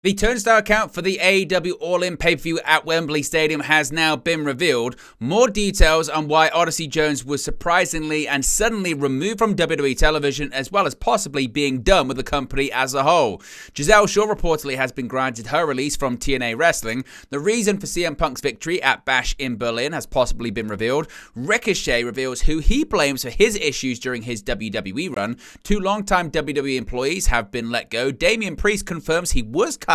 The Turnstile count for the AEW All-In pay-per-view at Wembley Stadium has now been revealed. More details on why Odyssey Jones was surprisingly and suddenly removed from WWE television, as well as possibly being done with the company as a whole. Jazelle Shaw reportedly has been granted her release from TNA Wrestling. The reason for CM Punk's victory at Bash in Berlin has possibly been revealed. Ricochet reveals who he blames for his issues during his WWE run. 2 longtime WWE employees have been let go. Damien confirms he was cast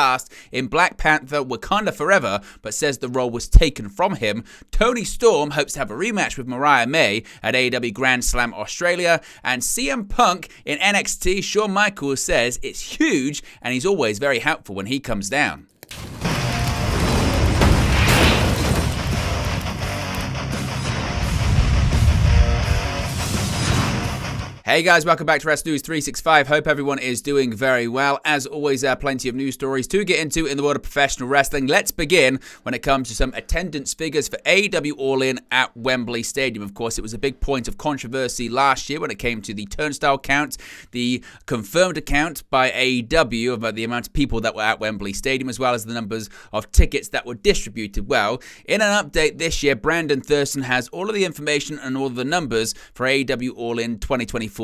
in Black Panther Wakanda Forever, but says the role was taken from him. Tony Storm hopes to have a rematch with Mariah May at AEW Grand Slam Australia. And CM Punk in NXT, Shawn Michaels says it's huge and he's always very helpful when he comes down. Hey guys, welcome back to Wrestling News 365. Hope everyone is doing very well. As always, there are plenty of news stories to get into in the world of professional wrestling. Let's begin when it comes to some attendance figures for AEW All-In at Wembley Stadium. Of course, it was a big point of controversy last year when it came to the Turnstile count, the confirmed account by AEW about the amount of people that were at Wembley Stadium, as well as the numbers of tickets that were distributed. Well, in an update this year, Brandon Thurston has all of the information and all of the numbers for AEW All-In 2024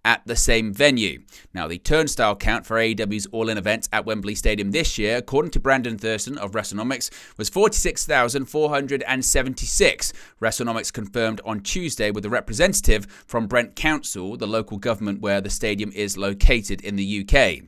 at the same venue. Now, the Turnstile count for AEW's All-In events at Wembley Stadium this year, according to Brandon Thurston of WrestleNomics, was 46,476. WrestleNomics confirmed on Tuesday with a representative from Brent Council, the local government where the stadium is located in the UK.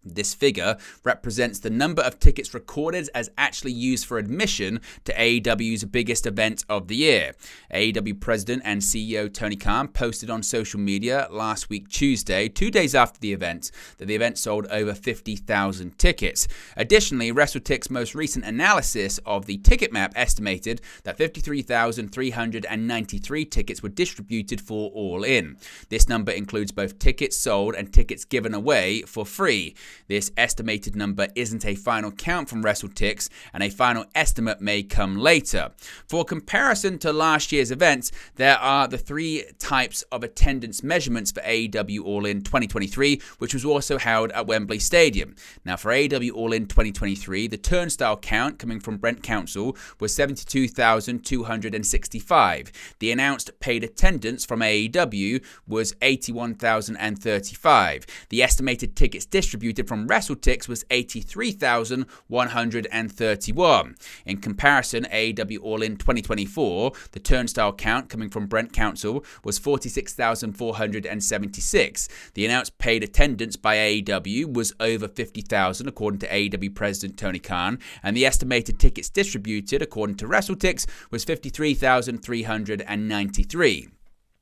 This figure represents the number of tickets recorded as actually used for admission to AEW's biggest event of the year. AEW President and CEO Tony Khan posted on social media last week Tuesday, 2 days after the event, that the event sold over 50,000 tickets. Additionally, WrestleTic's most recent analysis of the ticket map estimated that 53,393 tickets were distributed for All In. This number includes both tickets sold and tickets given away for free. This estimated number isn't a final count from WrestleTix, and a final estimate may come later. For comparison to last year's events, there are the 3 types of attendance measurements for AEW All-In 2023, which was also held at Wembley Stadium. Now, for AEW All-In 2023, the Turnstile count coming from Brent Council was 72,265. The announced paid attendance from AEW was 81,035. The estimated tickets distributed from WrestleTix was 83,131. In comparison, AEW All-In 2024, the Turnstile count coming from Brent Council was 46,476. The announced paid attendance by AEW was over 50,000, according to AEW President Tony Khan, and the estimated tickets distributed, according to WrestleTix, was 53,393.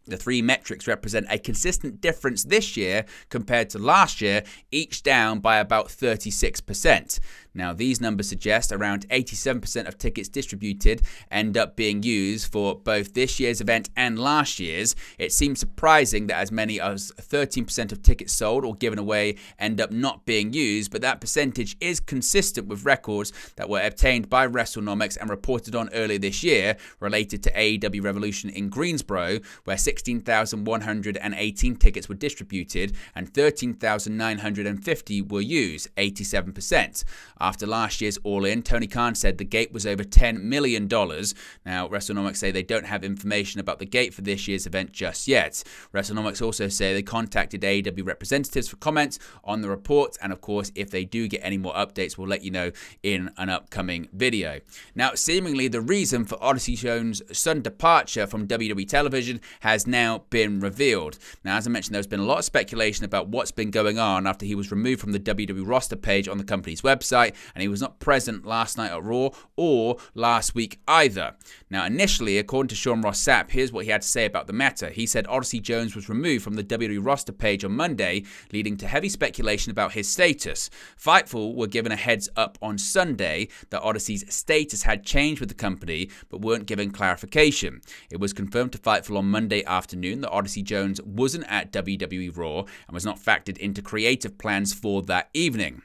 The 3 metrics represent a consistent difference this year compared to last year, each down by about 36%. Now, these numbers suggest around 87% of tickets distributed end up being used for both this year's event and last year's. It seems surprising that as many as 13% of tickets sold or given away end up not being used, but that percentage is consistent with records that were obtained by WrestleNomics and reported on earlier this year related to AEW Revolution in Greensboro, where 16,118 tickets were distributed and 13,950 were used, 87%. After last year's All-In, Tony Khan said the gate was over $10 million. Now, WrestleNomics say they don't have information about the gate for this year's event just yet. WrestleNomics also say they contacted AEW representatives for comments on the report, and of course, if they do get any more updates, we'll let you know in an upcoming video. Now, seemingly the reason for Odyssey Jones' sudden departure from WWE television has now been revealed. Now, as I mentioned, there's been a lot of speculation about what's been going on after he was removed from the WWE roster page on the company's website, and he was not present last night at Raw or last week either. Now, initially, according to Sean Ross Sapp, here's what he had to say about the matter. He said Odyssey Jones was removed from the WWE roster page on Monday, leading to heavy speculation about his status. Fightful were given a heads up on Sunday that Odyssey's status had changed with the company, but weren't given clarification. It was confirmed to Fightful on Monday afternoon that Odyssey Jones wasn't at WWE Raw and was not factored into creative plans for that evening.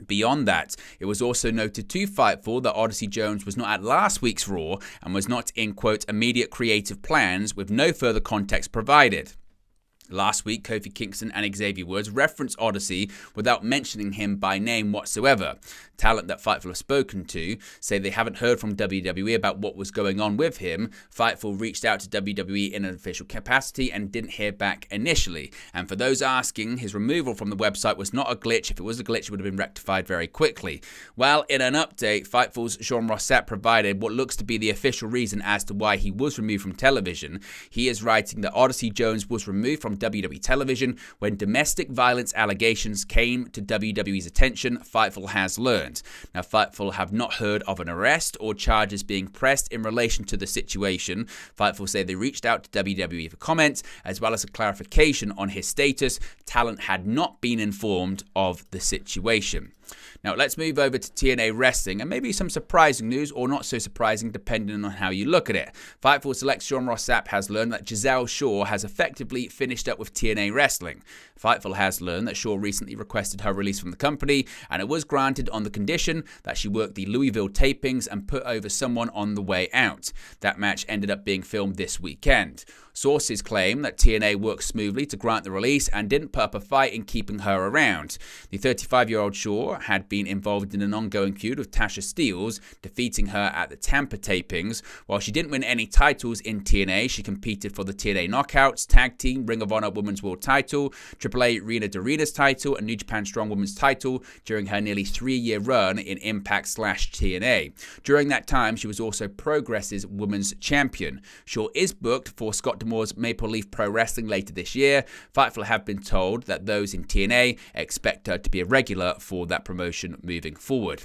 Beyond that, it was also noted to Fightful that Odyssey Jones was not at last week's Raw and was not in, quote, immediate creative plans, with no further context provided. Last week, Kofi Kingston and Xavier Woods referenced Odyssey without mentioning him by name whatsoever. Talent that Fightful have spoken to say they haven't heard from WWE about what was going on with him. Fightful reached out to WWE in an official capacity and didn't hear back initially. And for those asking, his removal from the website was not a glitch. If it was a glitch, it would have been rectified very quickly. Well, in an update, Fightful's Shawn Rossap provided what looks to be the official reason as to why he was removed from television. He is writing that Odyssey Jones was removed from WWE television when domestic violence allegations came to WWE's attention, Fightful has learned. Now, Fightful have not heard of an arrest or charges being pressed in relation to the situation. Fightful say they reached out to WWE for comment, as well as a clarification on his status. Talent had not been informed of the situation. Now, let's move over to TNA Wrestling, and maybe some surprising news, or not so surprising, depending on how you look at it. Fightful Select Shawn Rossap has learned that Jazelle Shaw has effectively finished up with TNA Wrestling. Fightful has learned that Shaw recently requested her release from the company, and it was granted on the condition that she worked the Louisville tapings and put over someone on the way out. That match ended up being filmed this weekend. Sources claim that TNA worked smoothly to grant the release and didn't put up a fight in keeping her around. The 35-year-old Shaw had been involved in an ongoing feud with Tasha Steelz, defeating her at the Tampa tapings. While she didn't win any titles in TNA, she competed for the TNA Knockouts, Tag Team, Ring of Honor Women's World Title, AAA Rena Dorita's title, and New Japan Strong Women's title during her nearly 3-year run in Impact/TNA. During that time, she was also Progress's Women's Champion. Shaw is booked for Scott D'Amore's Maple Leaf Pro Wrestling later this year. Fightful have been told that those in TNA expect her to be a regular for that promotion moving forward.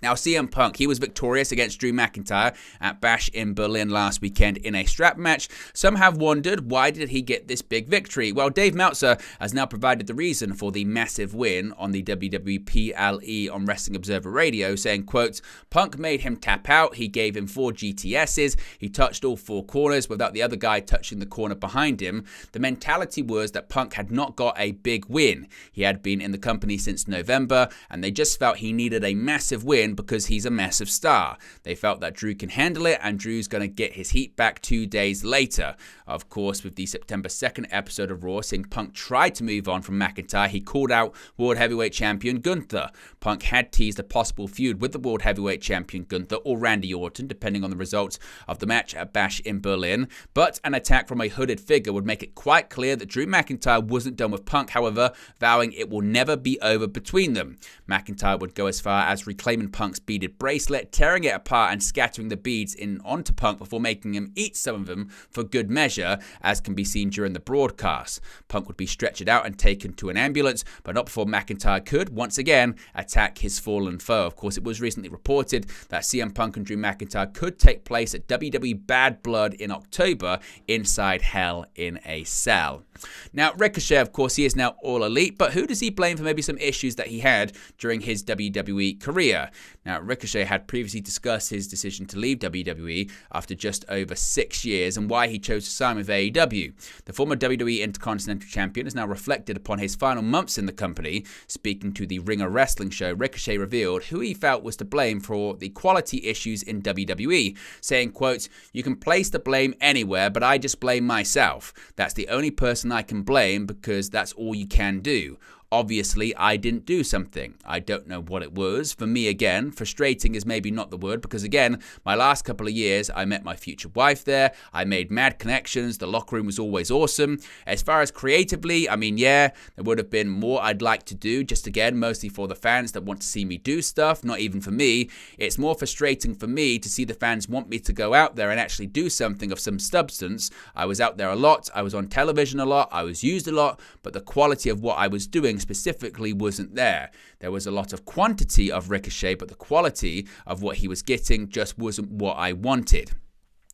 Now, CM Punk, he was victorious against Drew McIntyre at Bash in Berlin last weekend in a strap match. Some have wondered, why did he get this big victory? Well, Dave Meltzer has now provided the reason for the massive win on the WWE PLE on Wrestling Observer Radio, saying, quote, Punk made him tap out, he gave him 4 GTSs, he touched all 4 corners without the other guy touching the corner behind him. The mentality was that Punk had not got a big win. He had been in the company since November, and they just felt he needed a massive win because he's a massive star. They felt that Drew can handle it, and Drew's going to get his heat back 2 days later. Of course, with the September 2nd episode of Raw, seeing Punk tried to move on from McIntyre, he called out World Heavyweight Champion Gunther. Punk had teased a possible feud with the World Heavyweight Champion Gunther or Randy Orton, depending on the results of the match at Bash in Berlin, but an attack from a hooded figure would make it quite clear that Drew McIntyre wasn't done with Punk, however, vowing it will never be over between them. McIntyre would go as far as reclaiming Punk's beaded bracelet, tearing it apart and scattering the beads onto Punk before making him eat some of them for good measure, as can be seen during the broadcast. Punk would be stretchered out and taken to an ambulance, but not before McIntyre could, once again, attack his fallen foe. Of course, it was recently reported that CM Punk and Drew McIntyre could take place at WWE Bad Blood in October inside Hell in a Cell. Now, Ricochet, of course, he is now All Elite, but who does he blame for maybe some issues that he had during his WWE career? Now, Ricochet had previously discussed his decision to leave WWE after just over 6 years and why he chose to sign with AEW. The former WWE Intercontinental Champion has now reflected upon his final months in the company. Speaking to the Ringer Wrestling Show, Ricochet revealed who he felt was to blame for the quality issues in WWE, saying, quote, you can place the blame anywhere, but I just blame myself. That's the only person I can blame because that's all you can do. Obviously, I didn't do something. I don't know what it was. For me, again, frustrating is maybe not the word because, again, my last couple of years, I met my future wife there. I made mad connections. The locker room was always awesome. As far as creatively, I mean, yeah, there would have been more I'd like to do, just again, mostly for the fans that want to see me do stuff, not even for me. It's more frustrating for me to see the fans want me to go out there and actually do something of some substance. I was out there a lot. I was on television a lot. I was used a lot, but the quality of what I was doing specifically wasn't there. There was a lot of quantity of Ricochet, but the quality of what he was getting just wasn't what I wanted.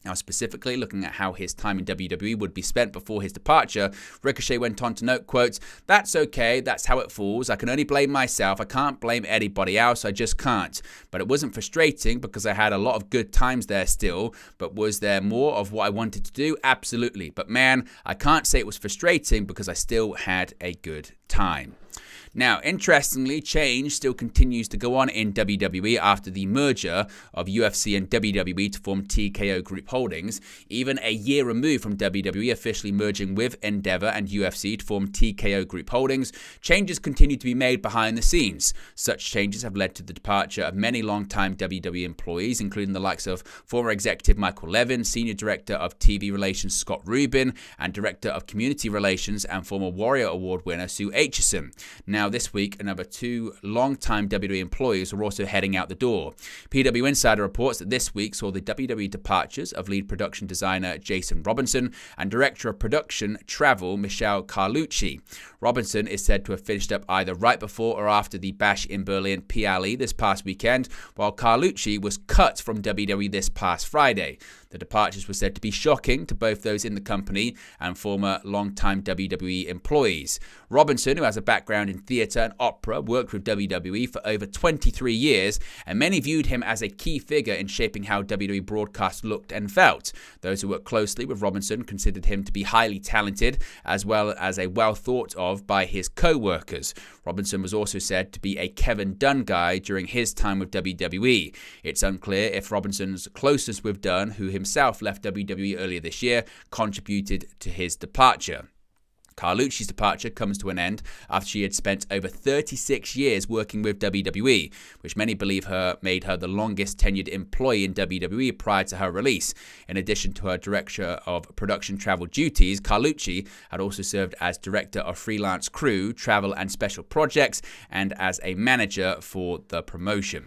Now, specifically looking at how his time in WWE would be spent before his departure, Ricochet went on to note, quote, that's okay, that's how it falls. I can only blame myself. I can't blame anybody else. I just can't. But it wasn't frustrating because I had a lot of good times there still. But was there more of what I wanted to do? Absolutely. But man, I can't say it was frustrating because I still had a good time. Now, interestingly, change still continues to go on in WWE after the merger of UFC and WWE to form TKO Group Holdings, even a year removed from WWE officially merging with Endeavor and UFC to form TKO Group Holdings. Changes continue to be made behind the scenes. Such changes have led to the departure of many long-time WWE employees, including the likes of former executive Michael Levin, Senior Director of TV Relations Scott Rubin, and Director of Community Relations and former Warrior Award winner Sue Aitchison. Now, this week, another 2 long-time WWE employees were also heading out the door. PW Insider reports that this week saw the WWE departures of lead production designer Jason Robinson and Director of Production Travel Michelle Carlucci. Robinson is said to have finished up either right before or after the Bash in Berlin PLE this past weekend, while Carlucci was cut from WWE this past Friday. The departures were said to be shocking to both those in the company and former long-time WWE employees. Robinson, who has a background in theatre and opera, worked with WWE for over 23 years, and many viewed him as a key figure in shaping how WWE broadcast looked and felt. Those who worked closely with Robinson considered him to be highly talented, as well as a well thought of by his co-workers. Robinson was also said to be a Kevin Dunn guy during his time with WWE. It's unclear if Robinson's closeness with Dunn, who himself left WWE earlier this year, contributed to his departure. Carlucci's departure comes to an end after she had spent over 36 years working with WWE, which many believe made her the longest tenured employee in WWE prior to her release. In addition to her director of production travel duties, Carlucci had also served as director of freelance crew, travel and special projects, and as a manager for the promotion.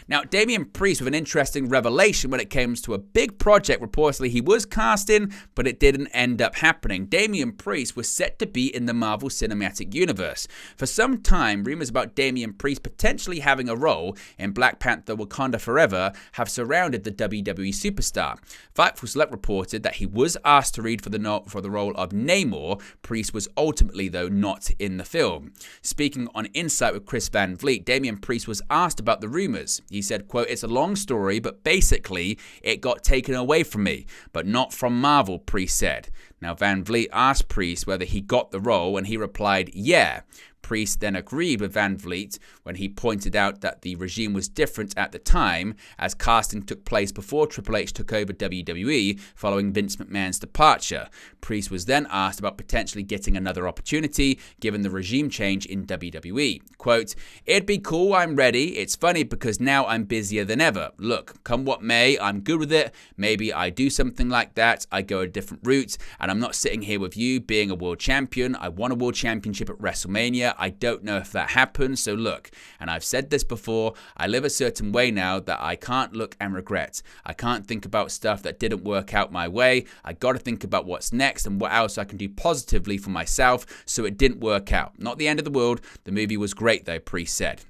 Now, Damien Priest with an interesting revelation when it comes to a big project reportedly he was cast in, but it didn't end up happening. Damien Priest was set to be in the Marvel Cinematic Universe. For some time, rumors about Damien Priest potentially having a role in Black Panther Wakanda Forever have surrounded the WWE superstar. Fightful Select reported that he was asked to read for the role of Namor. Priest was ultimately, though, not in the film. Speaking on Insight with Chris Van Vliet, Damien Priest was asked about the rumors. He said, quote, "It's a long story, but basically it got taken away from me, but not from Marvel," Priest said. Now, Van Vliet asked Priest whether he got the role, and he replied, "Yeah." Priest then agreed with Van Vliet when he pointed out that the regime was different at the time, as casting took place before Triple H took over WWE following Vince McMahon's departure. Priest was then asked about potentially getting another opportunity given the regime change in WWE. Quote, "It'd be cool, I'm ready. It's funny because now I'm busier than ever. Look, come what may, I'm good with it. Maybe I do something like that. I go a different route, and I'm not sitting here with you being a world champion. I won a world championship at WrestleMania. I don't know if that happens, so look, and I've said this before, I live a certain way now that I can't look and regret. I can't think about stuff that didn't work out my way. I got to think about what's next and what else I can do positively for myself, so it didn't work out. Not the end of the world. The movie was great though," Priest said.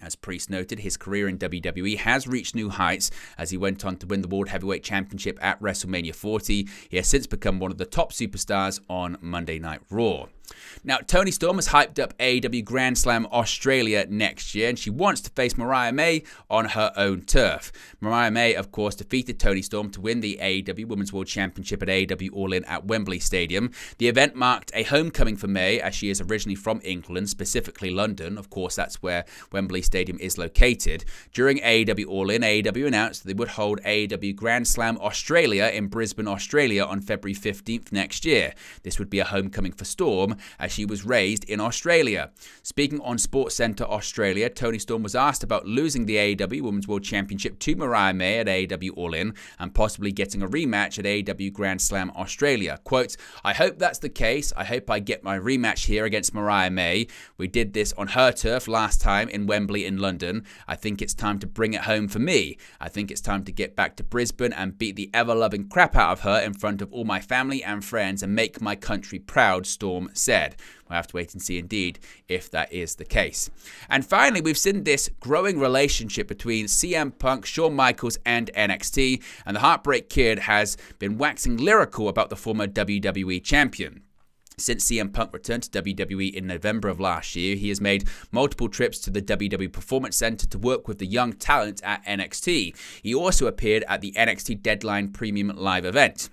As Priest noted, his career in WWE has reached new heights as he went on to win the World Heavyweight Championship at WrestleMania 40. He has since become one of the top superstars on Monday Night Raw. Now, Toni Storm has hyped up AEW Grand Slam Australia next year, and she wants to face Mariah May on her own turf. Mariah May, of course, defeated Toni Storm to win the AEW Women's World Championship at AEW All In at Wembley Stadium. The event marked a homecoming for May, as she is originally from England, specifically London. Of course, that's where Wembley Stadium is located. During AEW All In, AEW announced that they would hold AEW Grand Slam Australia in Brisbane, Australia on February 15th next year. This would be a homecoming for Storm, as she was raised in Australia. Speaking on SportsCenter Australia, Toni Storm was asked about losing the AEW Women's World Championship to Mariah May at AEW All In and possibly getting a rematch at AEW Grand Slam Australia. Quote, "I hope that's the case. I hope I get my rematch here against Mariah May. We did this on her turf last time in Wembley in London. I think it's time to bring it home for me. I think it's time to get back to Brisbane and beat the ever-loving crap out of her in front of all my family and friends and make my country proud," Storm said. We'll have to wait and see indeed if that is the case. And finally, we've seen this growing relationship between CM Punk, Shawn Michaels, and NXT, and the Heartbreak Kid has been waxing lyrical about the former WWE champion. Since CM Punk returned to WWE in November of last year, he has made multiple trips to the WWE Performance Center to work with the young talent at NXT. He also appeared at the NXT Deadline Premium Live event.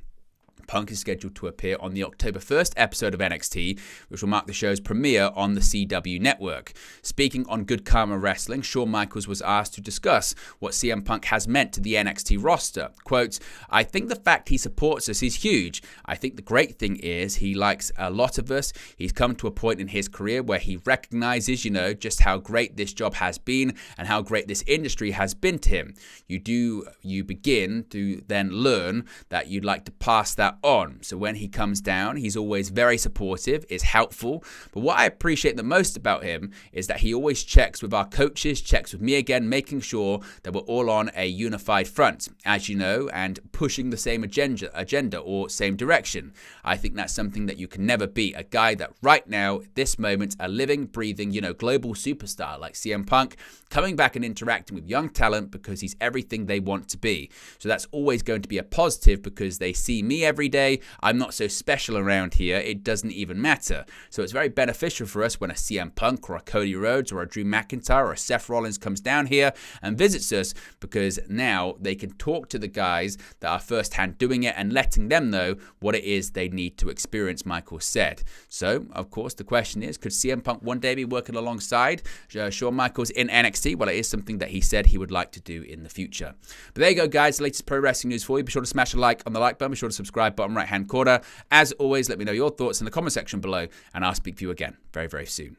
Punk is scheduled to appear on the October 1st episode of NXT, which will mark the show's premiere on the CW network. Speaking on Good Karma Wrestling, Shawn Michaels was asked to discuss what CM Punk has meant to the NXT roster. Quote, "I think the fact he supports us is huge. I think the great thing is he likes a lot of us. He's come to a point in his career where he recognizes, just how great this job has been and how great this industry has been to him. You begin to then learn that you'd like to pass that on. So when he comes down, he's always very supportive, is helpful. But what I appreciate the most about him is that he always checks with our coaches, checks with me again, making sure that we're all on a unified front, as you know, and pushing the same agenda or same direction. I think that's something that you can never beat. A guy that right now, this moment, a living, breathing, global superstar like CM Punk, coming back and interacting with young talent because he's everything they want to be. So that's always going to be a positive because they see me every day. I'm not so special around here. It doesn't even matter. So it's very beneficial for us when a CM Punk or a Cody Rhodes or a Drew McIntyre or a Seth Rollins comes down here and visits us, because now they can talk to the guys that are firsthand doing it and letting them know what it is they need to experience, Michael said. So, of course, the question is, could CM Punk one day be working alongside Shawn Michaels in NXT? Well, it is something that he said he would like to do in the future. But there you go, guys. The latest pro wrestling news for you. Be sure to smash a like on the like button. Be sure to subscribe, bottom right-hand corner. As always, let me know your thoughts in the comment section below, and I'll speak to you again very, very soon.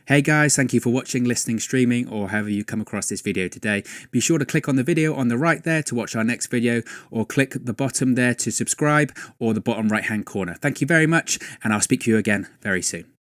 Hey guys, thank you for watching, listening, streaming, or however you come across this video today. Be sure to click on the video on the right there to watch our next video, or click the bottom there to subscribe, or the bottom right-hand corner. Thank you very much, and I'll speak to you again very soon.